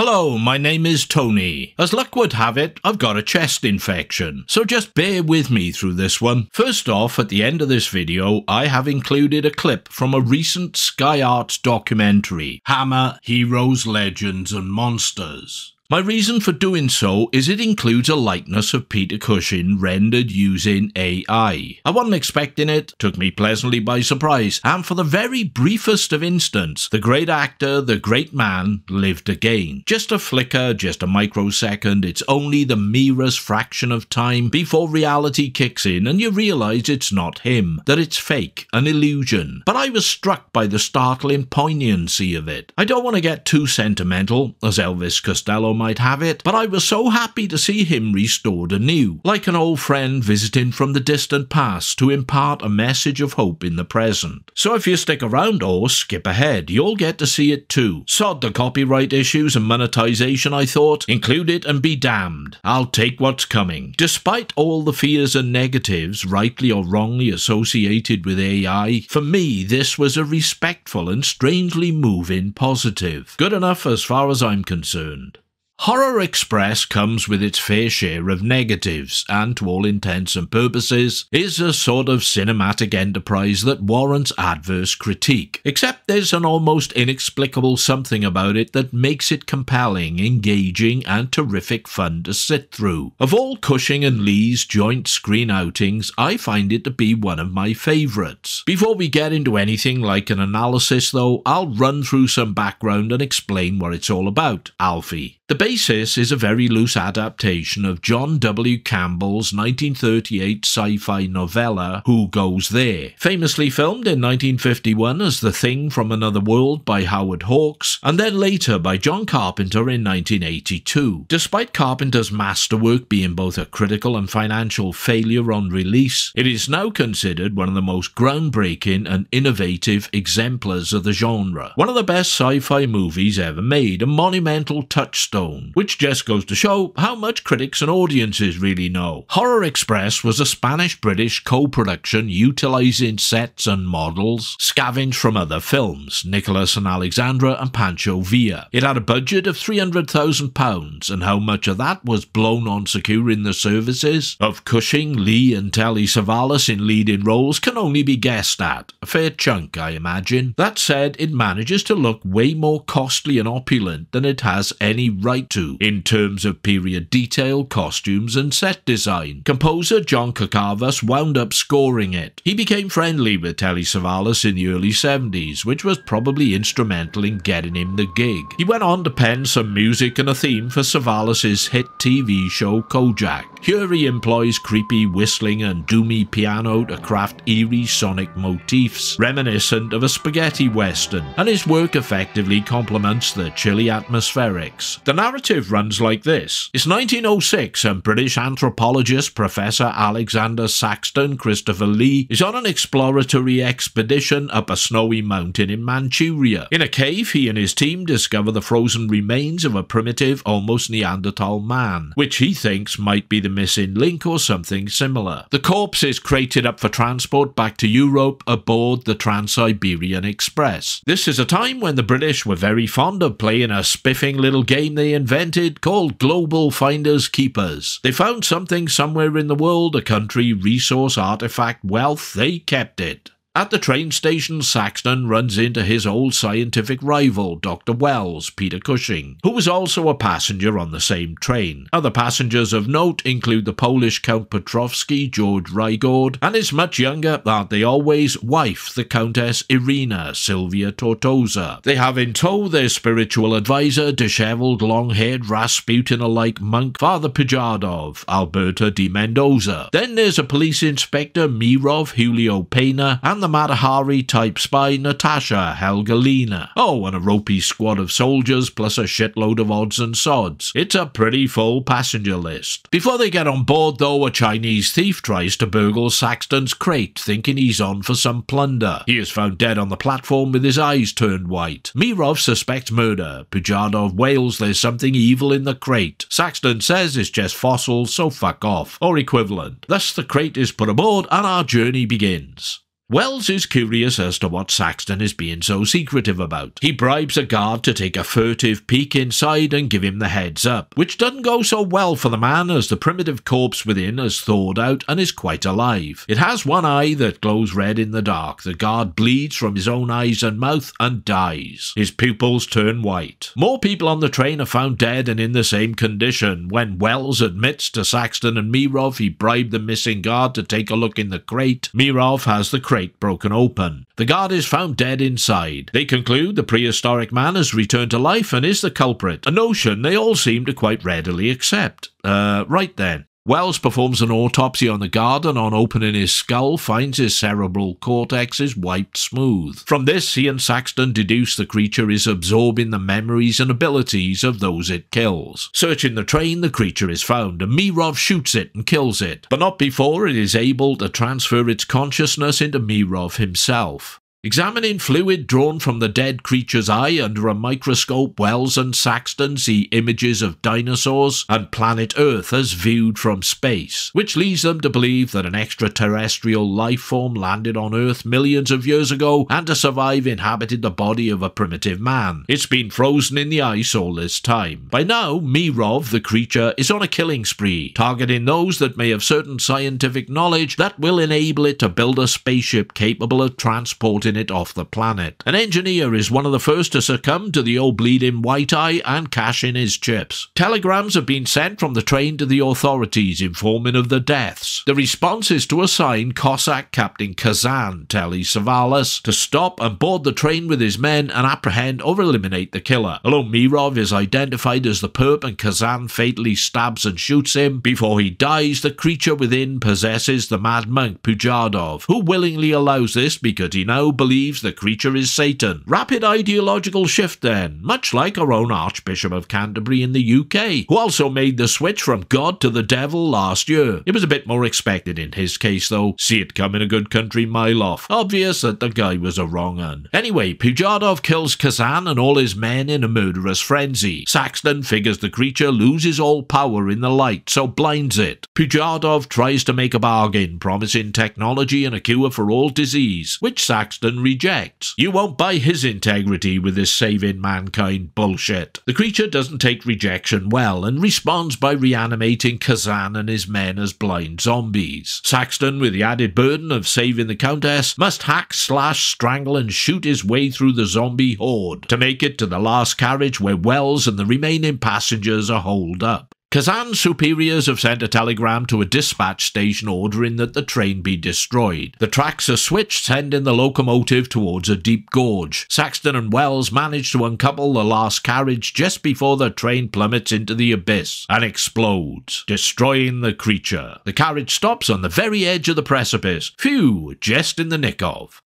Hello, my name is Tony. As luck would have it, I've got a chest infection, so just bear with me through this one. First off, at the end of this video, I have included a clip from a recent Sky Arts documentary, Hammer, Heroes, Legends and Monsters. My reason for doing so is it includes a likeness of Peter Cushing rendered using AI. I wasn't expecting it, took me pleasantly by surprise, and for the very briefest of instants, the great actor, the great man, lived again. Just a flicker, just a microsecond, it's only the merest fraction of time before reality kicks in and you realise it's not him, that it's fake, an illusion. But I was struck by the startling poignancy of it. I don't want to get too sentimental, as Elvis Costello might have it, but I was so happy to see him restored anew, like an old friend visiting from the distant past to impart a message of hope in the present. So if you stick around or skip ahead, you'll get to see it too. Sod the copyright issues and monetization, I thought. Include it and be damned. I'll take what's coming. Despite all the fears and negatives, rightly or wrongly associated with AI, for me this was a respectful and strangely moving positive. Good enough as far as I'm concerned. Horror Express comes with its fair share of negatives, and to all intents and purposes, is a sort of cinematic enterprise that warrants adverse critique. Except there's an almost inexplicable something about it that makes it compelling, engaging, and terrific fun to sit through. Of all Cushing and Lee's joint screen outings, I find it to be one of my favourites. Before we get into anything like an analysis though, I'll run through some background and explain what it's all about. Alfie. The basis is a very loose adaptation of John W. Campbell's 1938 sci-fi novella Who Goes There, famously filmed in 1951 as The Thing from Another World by Howard Hawks, and then later by John Carpenter in 1982. Despite Carpenter's masterwork being both a critical and financial failure on release, it is now considered one of the most groundbreaking and innovative exemplars of the genre. One of the best sci-fi movies ever made, a monumental touchstone, which just goes to show how much critics and audiences really know. Horror Express was a Spanish-British co-production utilising sets and models scavenged from other films, Nicholas and Alexandra and Pancho Villa. It had a budget of £300,000, and how much of that was blown on securing the services of Cushing, Lee and Telly Savalas in leading roles can only be guessed at. A fair chunk, I imagine. That said, it manages to look way more costly and opulent than it has any right to, in terms of period detail, costumes and set design. Composer John Kakavas wound up scoring it. He became friendly with Telly Savalas in the early 70s, which was probably instrumental in getting him the gig. He went on to pen some music and a theme for Savalas' hit TV show Kojak. Here he employs creepy whistling and doomy piano to craft eerie sonic motifs reminiscent of a spaghetti western, and his work effectively complements the chilly atmospherics. The narrative runs like this. It's 1906 and British anthropologist Professor Alexander Saxton Christopher Lee is on an exploratory expedition up a snowy mountain in Manchuria. In a cave, he and his team discover the frozen remains of a primitive, almost Neanderthal man, which he thinks might be the missing link or something similar. The corpse is crated up for transport back to Europe aboard the Trans-Siberian Express. This is a time when the British were very fond of playing a spiffing little game they invented called Global Finders Keepers. They found something somewhere in the world, a country, resource, artifact, wealth, they kept it. At the train station, Saxton runs into his old scientific rival, Dr. Wells, Peter Cushing, who was also a passenger on the same train. Other passengers of note include the Polish Count Petrovsky, George Rygord, and his much younger, aren't they always, wife, the Countess Irina, Sylvia Tortosa. They have in tow their spiritual advisor, dishevelled, long-haired, Rasputin-alike monk, Father Pijardov, Alberta de Mendoza. Then there's a police inspector, Mirov, Julio Pena, and the Matahari-type spy Natasha Helgalina. Oh, and a ropey squad of soldiers plus a shitload of odds and sods. It's a pretty full passenger list. Before they get on board though, a Chinese thief tries to burgle Saxton's crate, thinking he's on for some plunder. He is found dead on the platform with his eyes turned white. Mirov suspects murder. Pujardov wails there's something evil in the crate. Saxton says it's just fossils, so fuck off, or equivalent. Thus the crate is put aboard and our journey begins. Wells is curious as to what Saxton is being so secretive about. He bribes a guard to take a furtive peek inside and give him the heads up, which doesn't go so well for the man as the primitive corpse within has thawed out and is quite alive. It has one eye that glows red in the dark. The guard bleeds from his own eyes and mouth and dies. His pupils turn white. More people on the train are found dead and in the same condition. When Wells admits to Saxton and Mirov he bribed the missing guard to take a look in the crate, Mirov has the crate broken open. The guard is found dead inside. They conclude the prehistoric man has returned to life and is the culprit, a notion they all seem to quite readily accept. Right then. Wells performs an autopsy on the guard and on opening his skull finds his cerebral cortex is wiped smooth. From this he and Saxton deduce the creature is absorbing the memories and abilities of those it kills. Searching the train, the creature is found and Mirov shoots it and kills it, but not before it is able to transfer its consciousness into Mirov himself. Examining fluid drawn from the dead creature's eye under a microscope, Wells and Saxton see images of dinosaurs and planet Earth as viewed from space, which leads them to believe that an extraterrestrial life form landed on Earth millions of years ago and to survive inhabited the body of a primitive man. It's been frozen in the ice all this time. By now, Mirov, the creature, is on a killing spree, targeting those that may have certain scientific knowledge that will enable it to build a spaceship capable of transporting it off the planet. An engineer is one of the first to succumb to the old bleeding white eye and cash in his chips. Telegrams have been sent from the train to the authorities informing of the deaths. The response is to assign Cossack Captain Kazan, Telly Savalas, to stop and board the train with his men and apprehend or eliminate the killer. Although Mirov is identified as the perp and Kazan fatally stabs and shoots him, before he dies the creature within possesses the mad monk Pujardov, who willingly allows this because he now believes the creature is Satan. Rapid ideological shift then, much like our own Archbishop of Canterbury in the UK, who also made the switch from God to the devil last year. It was a bit more expected in his case though. See it come in a good country mile off. Obvious that the guy was a wrong un. Anyway, Pujardov kills Kazan and all his men in a murderous frenzy. Saxton figures the creature loses all power in the light, so blinds it. Pujardov tries to make a bargain, promising technology and a cure for all disease, which Saxton rejects. You won't buy his integrity with this saving mankind bullshit. The creature doesn't take rejection well and responds by reanimating Kazan and his men as blind zombies. Saxton, with the added burden of saving the Countess, must hack, slash, strangle and shoot his way through the zombie horde to make it to the last carriage where Wells and the remaining passengers are holed up. Kazan's superiors have sent a telegram to a dispatch station ordering that the train be destroyed. The tracks are switched, sending the locomotive towards a deep gorge. Saxton and Wells manage to uncouple the last carriage just before the train plummets into the abyss and explodes, destroying the creature. The carriage stops on the very edge of the precipice. Phew, just in the nick of.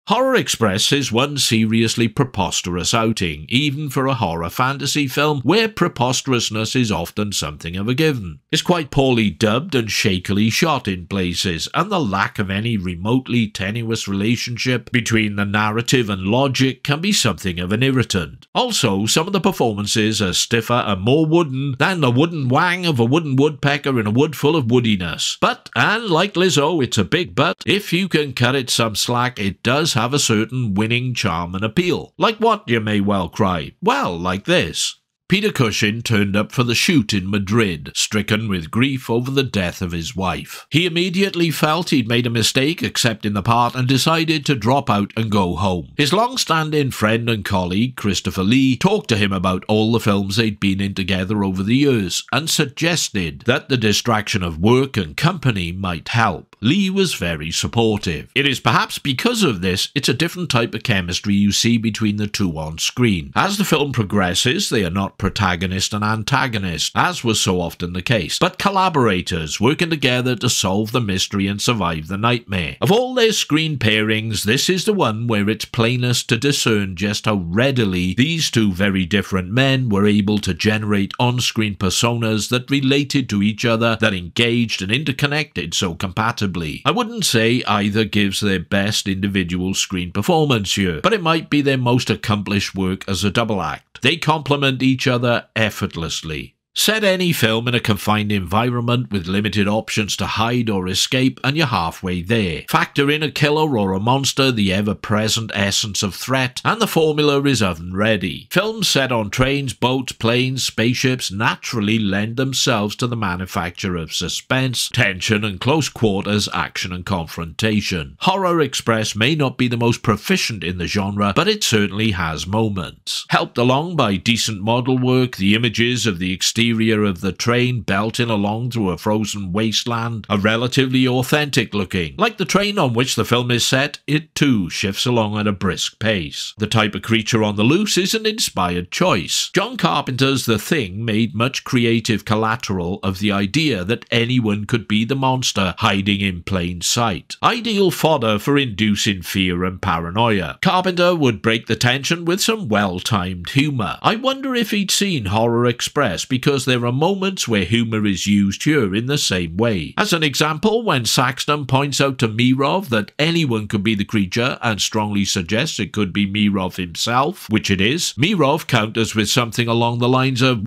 Horror Express is one seriously preposterous outing, even for a horror fantasy film where preposterousness is often something of a given. It's quite poorly dubbed and shakily shot in places, and the lack of any remotely tenuous relationship between the narrative and logic can be something of an irritant. Also, some of the performances are stiffer and more wooden than the wooden wang of a wooden woodpecker in a wood full of woodiness. But, and like Lizzo, it's a big but, if you can cut it some slack, it does have a certain winning charm and appeal. Like what, you may well cry? Well, like this. Peter Cushing turned up for the shoot in Madrid, stricken with grief over the death of his wife. He immediately felt he'd made a mistake accepting the part and decided to drop out and go home. His long-standing friend and colleague, Christopher Lee, talked to him about all the films they'd been in together over the years and suggested that the distraction of work and company might help. Lee was very supportive. It is perhaps because of this it's a different type of chemistry you see between the two on screen. As the film progresses, they are not protagonist and antagonist, as was so often the case, but collaborators working together to solve the mystery and survive the nightmare. Of all their screen pairings, this is the one where it's plainest to discern just how readily these two very different men were able to generate on-screen personas that related to each other, that engaged and interconnected so compatibly. I wouldn't say either gives their best individual screen performance here, but it might be their most accomplished work as a double act. They complement each other effortlessly. Set any film in a confined environment with limited options to hide or escape and you're halfway there. Factor in a killer or a monster, the ever-present essence of threat, and the formula is oven ready. Films set on trains, boats, planes, spaceships naturally lend themselves to the manufacture of suspense, tension and close quarters action and confrontation. Horror Express may not be the most proficient in the genre, but it certainly has moments. Helped along by decent model work, the images of the exterior of the train belting along through a frozen wasteland are relatively authentic looking. Like the train on which the film is set, it too shifts along at a brisk pace. The type of creature on the loose is an inspired choice. John Carpenter's The Thing made much creative collateral of the idea that anyone could be the monster hiding in plain sight. Ideal fodder for inducing fear and paranoia. Carpenter would break the tension with some well-timed humour. I wonder if he'd seen Horror Express, because there are moments where humour is used here in the same way. As an example, when Saxton points out to Mirov that anyone could be the creature and strongly suggests it could be Mirov himself, which it is, Mirov counters with something along the lines of,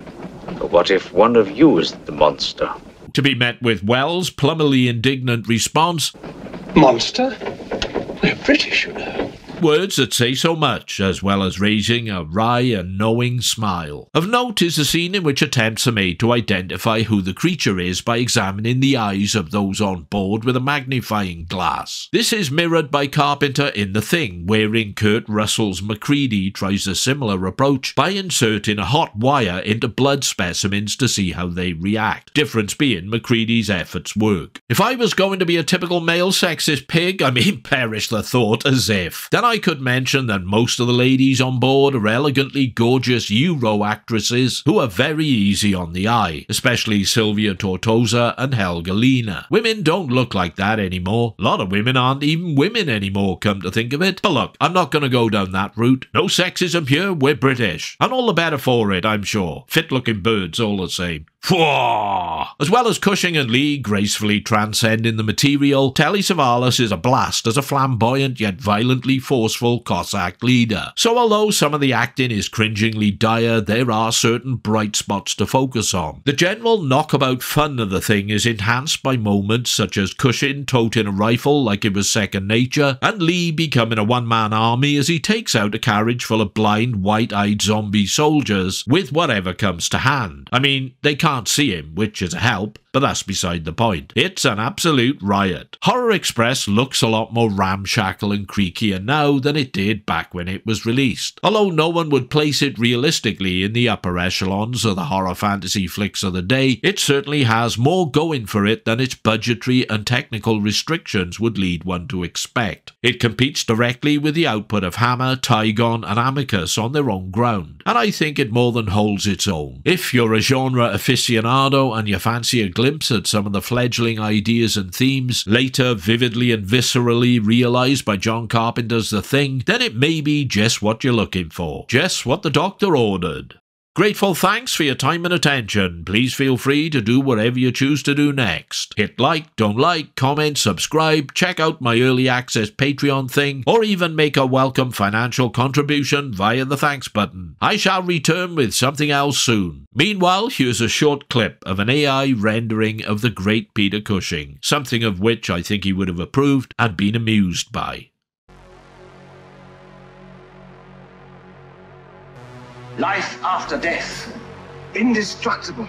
"But what if one of you is the monster?" To be met with Wells' plumberly indignant response, "Monster? They're British, you know." Words that say so much, as well as raising a wry and knowing smile. Of note is the scene in which attempts are made to identify who the creature is by examining the eyes of those on board with a magnifying glass. This is mirrored by Carpenter in The Thing, wherein Kurt Russell's Macready tries a similar approach by inserting a hot wire into blood specimens to see how they react. Difference being Macready's efforts work. If I was going to be a typical male sexist pig, perish the thought, as if. Then I could mention that most of the ladies on board are elegantly gorgeous Euro actresses who are very easy on the eye, especially Sylvia Tortosa and Helga Lina. Women don't look like that anymore. A lot of women aren't even women anymore, come to think of it. But look, I'm not going to go down that route. No sexism here, we're British. And all the better for it, I'm sure. Fit-looking birds all the same. As well as Cushing and Lee gracefully transcending the material, Telly Savalas is a blast as a flamboyant yet violently forceful Cossack leader. So although some of the acting is cringingly dire, there are certain bright spots to focus on. The general knockabout fun of the thing is enhanced by moments such as Cushing toting a rifle like it was second nature, and Lee becoming a one-man army as he takes out a carriage full of blind, white-eyed zombie soldiers with whatever comes to hand. They can't see him, which is a help, but that's beside the point. It's an absolute riot. Horror Express looks a lot more ramshackle and creakier now than it did back when it was released. Although no one would place it realistically in the upper echelons of the horror fantasy flicks of the day, it certainly has more going for it than its budgetary and technical restrictions would lead one to expect. It competes directly with the output of Hammer, Tygon and Amicus on their own ground, and I think it more than holds its own. If you're a genre aficionado and you fancy a glimpse at some of the fledgling ideas and themes later vividly and viscerally realised by John Carpenter's The Thing, then it may be just what you're looking for. Just what the doctor ordered. Grateful thanks for your time and attention. Please feel free to do whatever you choose to do next. Hit like, don't like, comment, subscribe, check out my early access Patreon thing, or even make a welcome financial contribution via the thanks button. I shall return with something else soon. Meanwhile, here's a short clip of an AI rendering of the great Peter Cushing, something of which I think he would have approved and been amused by. Life after death. Indestructible.